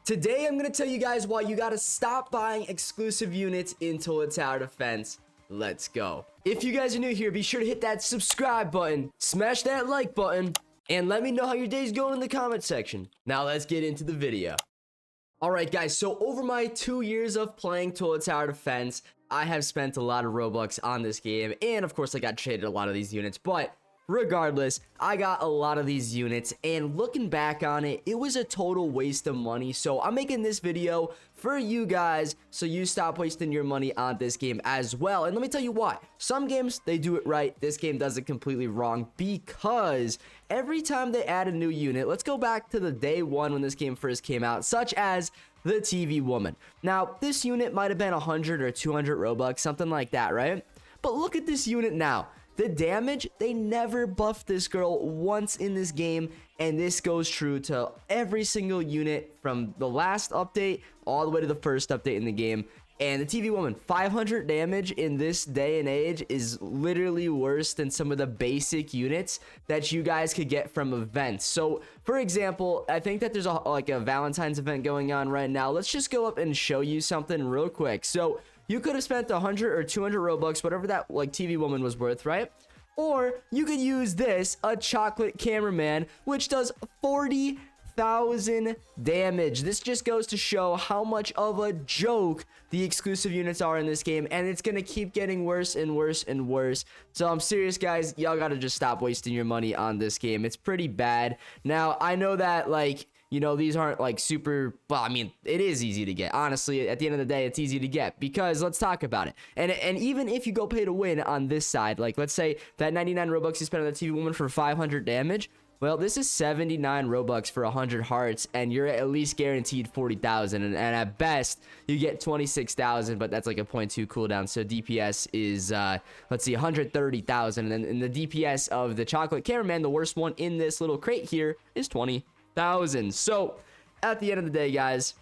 Today, I'm going to tell you guys why you got to stop buying exclusive units in Tower Defense. Let's go. If you guys are new here, be sure to hit that subscribe button, smash that like button, and let me know how your day's going in the comment section. Now, let's get into the video. Alright guys, so over my 2 years of playing Tower Defense, I have spent a lot of Robux on this game, and of course I got traded a lot of these units, but regardless, I got a lot of these units, and looking back on it, it was a total waste of money. So I'm making this video for you guys so you stop wasting your money on this game as well. And let me tell you why. Some games, they do it right. This game does it completely wrong because every time they add a new unit, let's go back to the day one when this game first came out, such as the TV woman. Now, this unit might have been 100 or 200 Robux, something like that, right? But look at this unit now. The damage, they never buffed this girl once in this game, and this goes true to every single unit from the last update all the way to the first update in the game. And the TV woman, 500 damage in this day and age is literally worse than some of the basic units that you guys could get from events. So, for example, I think that there's a Valentine's event going on right now. Let's just go up and show you something real quick. So, you could have spent 100 or 200 Robux, whatever that TV woman was worth, right? Or you could use this, a chocolate cameraman, which does 40,000 damage. This just goes to show how much of a joke the exclusive units are in this game, and it's gonna keep getting worse and worse and worse. So I'm serious, guys, y'all gotta just stop wasting your money on this game. It's pretty bad. Now, I know that, you know, these aren't super, well, I mean, it is easy to get. Honestly, at the end of the day, it's easy to get because let's talk about it. And even if you go pay to win on this side, let's say that 99 Robux you spent on the TV woman for 500 damage, well, this is 79 Robux for 100 hearts, and you're at least guaranteed 40,000. And at best, you get 26,000, but that's like a 0.2 cooldown. So DPS is, let's see, 130,000. And the DPS of the chocolate cameraman, the worst one in this little crate here, is 20,000. So at the end of the day, guys,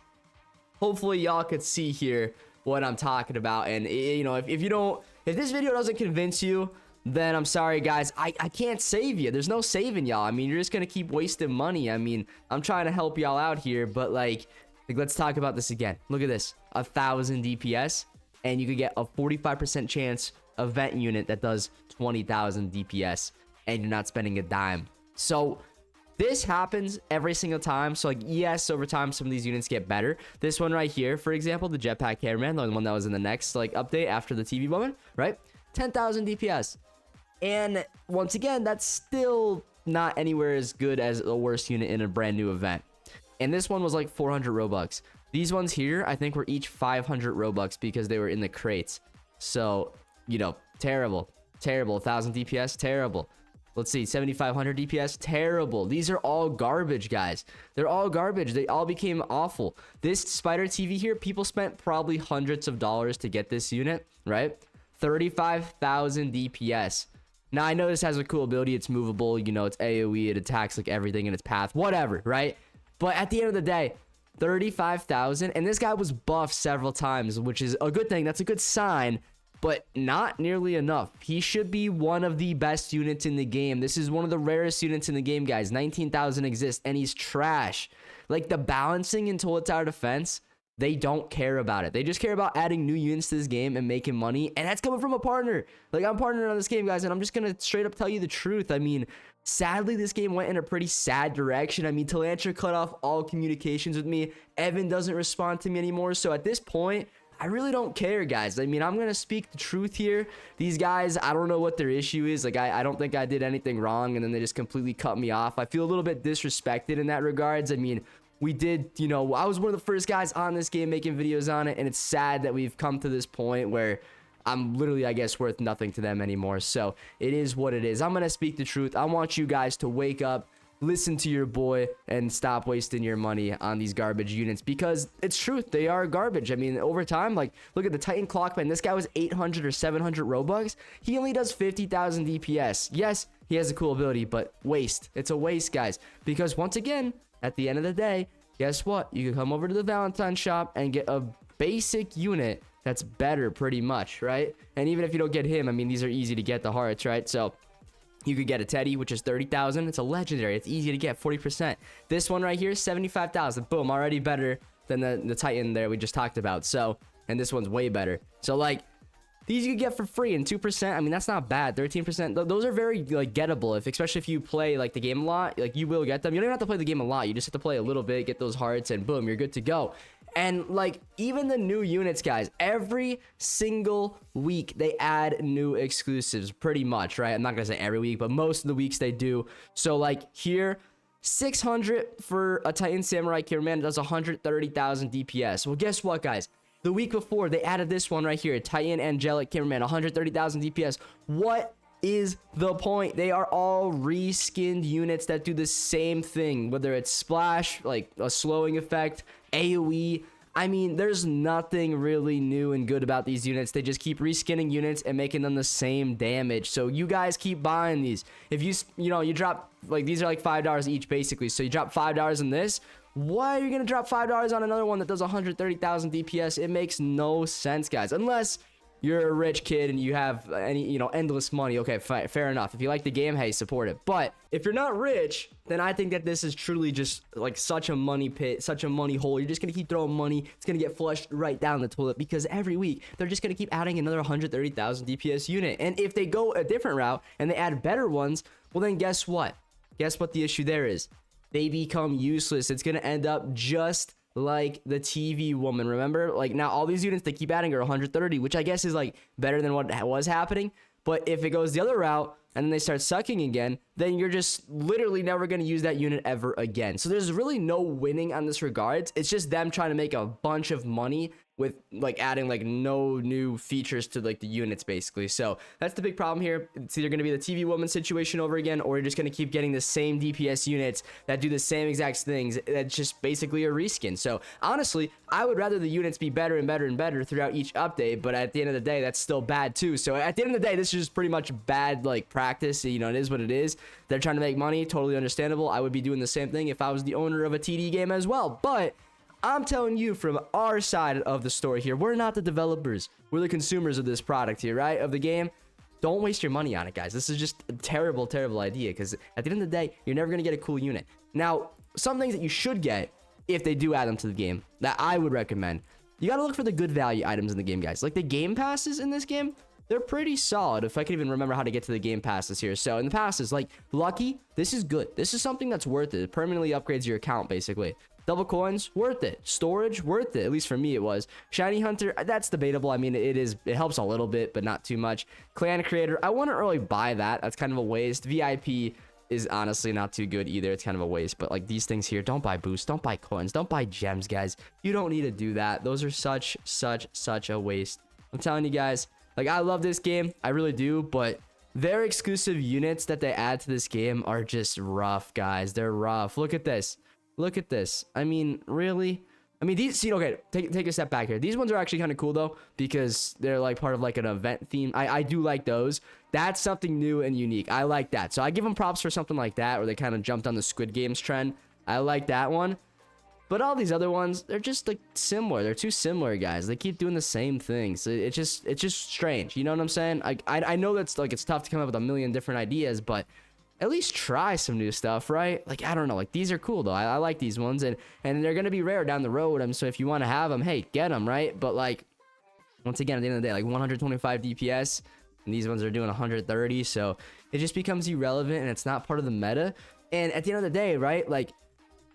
hopefully y'all could see here what I'm talking about. And you know, if this video doesn't convince you, then I'm sorry, guys. I can't save you. There's no saving y'all. I mean, you're just gonna keep wasting money. I mean, I'm trying to help y'all out here, but let's talk about this again. Look at this, 1,000 DPS, and you could get a 45% chance event unit that does 20,000 DPS, and you're not spending a dime. So this happens every single time. So yes, over time some of these units get better. This one right here, for example, the jetpack cameraman, the one that was in the next update after the TV woman, right? 10,000 DPS. And once again, that's still not anywhere as good as the worst unit in a brand new event. And this one was 400 Robux. These ones here, I think, were each 500 Robux because they were in the crates. So, you know, terrible. 1,000 DPS, terrible. Let's see, 7,500 DPS, terrible. These are all garbage, guys. They're all garbage. They all became awful. This spider TV here, people spent probably hundreds of dollars to get this unit, right? 35,000 DPS. Now, I know this has a cool ability. It's movable. You know, it's AoE. It attacks everything in its path. Whatever, right? But at the end of the day, 35,000. And this guy was buffed several times, which is a good thing. That's a good sign. But not nearly enough. He should be one of the best units in the game. This is one of the rarest units in the game, guys. 19,000 exist, and he's trash. The balancing in Tower Defense, they don't care about it. They just care about adding new units to this game and making money, and that's coming from a partner. I'm partnering on this game, guys, and I'm just gonna straight up tell you the truth. I mean, sadly, this game went in a pretty sad direction. I mean, Talantra cut off all communications with me. Evan doesn't respond to me anymore, so at this point, I really don't care, guys. I mean, I'm gonna speak the truth here. These guys, I don't know what their issue is. I don't think I did anything wrong, and then they just completely cut me off. I feel a little bit disrespected in that regards. I mean, we did, you know, I was one of the first guys on this game making videos on it, and it's sad that we've come to this point where I'm literally, I guess, worth nothing to them anymore. So it is what it is. I'm gonna speak the truth. I want you guys to wake up, listen to your boy, and stop wasting your money on these garbage units, because it's truth. They are garbage. I mean, over time, look at the Titan Clockman. This guy was 800 or 700 Robux. He only does 50,000 DPS. Yes, he has a cool ability, but waste. It's a waste, guys, because once again, at the end of the day, guess what? You can come over to the Valentine shop and get a basic unit that's better pretty much, right? And even if you don't get him, I mean, these are easy to get, the hearts, right? So You could get a Teddy, which is 30,000. It's a legendary. It's easy to get, 40%. This one right here, 75,000. Boom, already better than the Titan there we just talked about. So, and this one's way better. So like, these you could get for free, and 2%, I mean, that's not bad. 13%, those are very, like, gettable, especially if you play, like, the game a lot. Like, you will get them. You don't even have to play the game a lot. You just have to play a little bit, get those hearts, and boom, you're good to go. And, like, even the new units, guys, every single week, they add new exclusives, pretty much, right? I'm not gonna say every week, but most of the weeks they do. So, like, here, 600 for a Titan Samurai Cameraman does 130,000 DPS. Well, guess what, guys? The week before, they added this one right here, Titan Angelic Cameraman, 130,000 DPS. What is the point? They are all reskinned units that do the same thing, whether it's splash, like a slowing effect, AoE. I mean, there's nothing really new and good about these units. They just keep reskinning units and making them the same damage. So you guys keep buying these. If you drop, like, these are like $5 each basically. So you drop $5 in this. Why are you gonna drop $5 on another one that does 130,000 DPS? It makes no sense, guys. Unless you're a rich kid and you have any, endless money. Okay, fair enough. If you like the game, hey, support it. But if you're not rich, then I think that this is truly just like such a money pit, such a money hole. You're just gonna keep throwing money. It's gonna get flushed right down the toilet because every week they're just gonna keep adding another 130,000 DPS unit. And if they go a different route and they add better ones, well then guess what? Guess what the issue there is? They become useless. It's gonna end up just like the TV woman. Remember, like, now all these units they keep adding are 130, which I guess is like better than what was happening. But if it goes the other route and then they start sucking again, then you're just literally never going to use that unit ever again. So there's really no winning on this regards. It's just them trying to make a bunch of money with like adding like no new features to like the units basically. So that's the big problem here. It's either going to be the TV woman situation over again, or you're just going to keep getting the same DPS units that do the same exact things. That's just basically a reskin. So honestly, I would rather the units be better and better and better throughout each update, but at the end of the day, that's still bad too. So at the end of the day, this is just pretty much bad like practice. It is what it is. They're trying to make money, totally understandable. I would be doing the same thing if I was the owner of a TD game as well. But I'm telling you from our side of the story here, we're not the developers. We're the consumers of this product here, right? Of the game. Don't waste your money on it, guys. This is just a terrible, terrible idea because at the end of the day, you're never going to get a cool unit. Now, some things that you should get if they do add them to the game that I would recommend. You got to look for the good value items in the game, guys. Like the game passes in this game, they're pretty solid. If I can even remember how to get to the game passes here. So in the passes, like Lucky, this is good. This is something that's worth it. It permanently upgrades your account, basically. Double coins, worth it. Storage, worth it. At least for me, it was. Shiny Hunter, that's debatable. I mean, it helps a little bit, but not too much. Clan Creator, I wouldn't really buy that. That's kind of a waste. VIP is honestly not too good either. It's kind of a waste. But like these things here, don't buy boosts, don't buy coins, don't buy gems, guys. You don't need to do that. Those are such a waste. I'm telling you guys, like, I love this game. I really do, but their exclusive units that they add to this game are just rough, guys. They're rough. Look at this. Look at this. I mean, really? I mean, these, okay, take a step back here. These ones are actually kind of cool, though, because they're, like, part of, like, an event theme. I do like those. That's something new and unique. I like that. So I give them props for something like that, where they kind of jumped on the Squid Games trend. I like that one. But all these other ones, they're just, like, similar. They're too similar, guys. They keep doing the same things. It's just strange. You know what I'm saying? I know that's, like, it's tough to come up with a million different ideas, but at least try some new stuff, right? Like, I don't know. Like, these are cool, though. I like these ones, and they're going to be rare down the road. So if you want to have them, hey, get them, right? But, like, once again, at the end of the day, like, 125 DPS, and these ones are doing 130, so it just becomes irrelevant, and it's not part of the meta. And at the end of the day, right, like,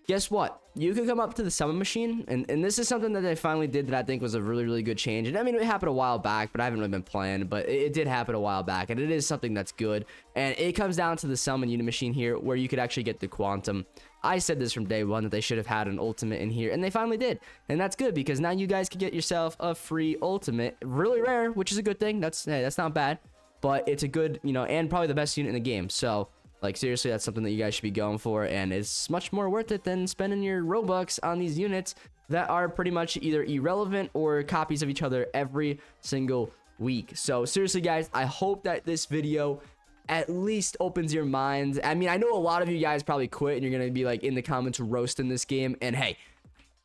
guess what? You can come up to the summon machine, and this is something that they finally did that I think was a really, really good change. And I mean, it happened a while back, but I haven't really been playing, but it did happen a while back, and it is something that's good. And it comes down to the summon unit machine here, where you could actually get the quantum. I said this from day one that they should have had an ultimate in here, and they finally did. And that's good, because now you guys can get yourself a free ultimate. Really rare, which is a good thing. Hey, that's not bad, but it's a good, and probably the best unit in the game. So, like, seriously, that's something that you guys should be going for, and it's much more worth it than spending your Robux on these units that are pretty much either irrelevant or copies of each other every single week. So, seriously, guys, I hope that this video at least opens your mind. I mean, I know a lot of you guys probably quit, and you're going to be, like, in the comments roasting this game, and hey,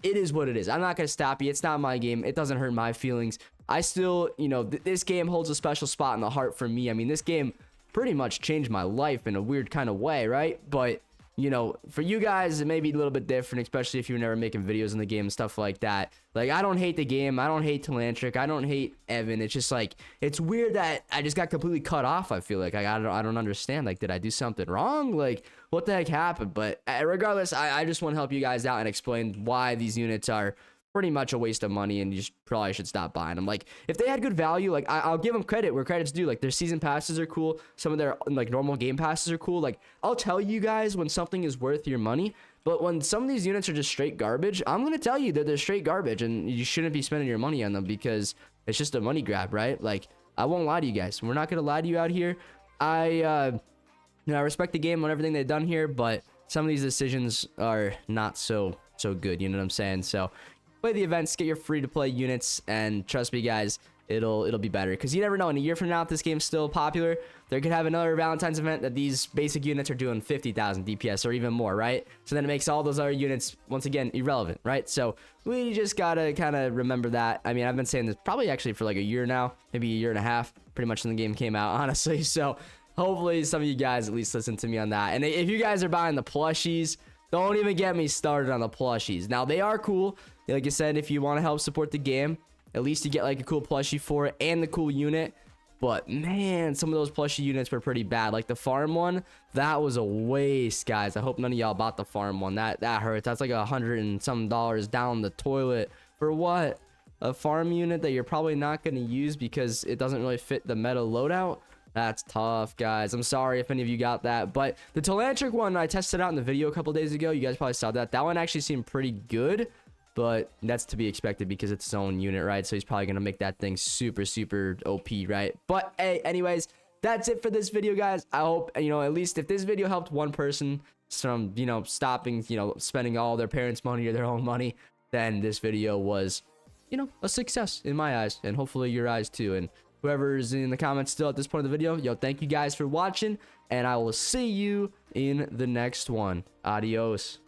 it is what it is. I'm not going to stop you. It's not my game. It doesn't hurt my feelings. I still, this game holds a special spot in the heart for me. I mean, this game pretty much changed my life in a weird kind of way, right? But you know, for you guys, it may be a little bit different, especially if you're never making videos in the game and stuff like that. Like, I don't hate the game. I don't hate Talantric. I don't hate Evan. It's just like, it's weird that I just got completely cut off. I feel like I don't understand. Like, did I do something wrong? Like, what the heck happened? But regardless, I just want to help you guys out and explain why these units are pretty much a waste of money, and you just probably should stop buying them. Like, if they had good value, like, I'll give them credit where credit's due. Like, their season passes are cool. Some of their like normal game passes are cool. Like, I'll tell you guys when something is worth your money. But when some of these units are just straight garbage, I'm gonna tell you that they're straight garbage, and you shouldn't be spending your money on them because it's just a money grab, right? Like, I won't lie to you guys. We're not gonna lie to you out here. I respect the game and everything they've done here, but some of these decisions are not so good. You know what I'm saying? So play the events, get your free to play units, and trust me guys, it'll be better, because you never know, in a year from now, if this game's still popular, they could have another Valentine's event that these basic units are doing 50,000 DPS or even more, right? So then it makes all those other units once again irrelevant, right? So we just gotta kind of remember that. I mean, I've been saying this probably actually for like a year now, maybe a year and a half, pretty much when the game came out, honestly. So hopefully some of you guys at least listen to me on that. And if you guys are buying the plushies, don't even get me started on the plushies. Now, they are cool. Like I said, if you want to help support the game, at least you get like a cool plushie for it and the cool unit. But man, some of those plushie units were pretty bad. Like the farm one, that was a waste, guys. I hope none of y'all bought the farm one. That hurts. That's like $100 and some down the toilet for what? A farm unit that you're probably not going to use because it doesn't really fit the meta loadout. That's tough, guys. I'm sorry if any of you got that. But the Talantric one, I tested out in the video a couple days ago. You guys probably saw that. That one actually seemed pretty good. But that's to be expected because it's its own unit, right? So he's probably going to make that thing super OP, right? But hey, anyways, that's it for this video, guys. I hope, you know, at least if this video helped one person from, you know, stopping, you know, spending all their parents' money or their own money, then this video was, you know, a success in my eyes, and hopefully your eyes too. And whoever's in the comments still at this point of the video, yo, thank you guys for watching, and I will see you in the next one. Adios.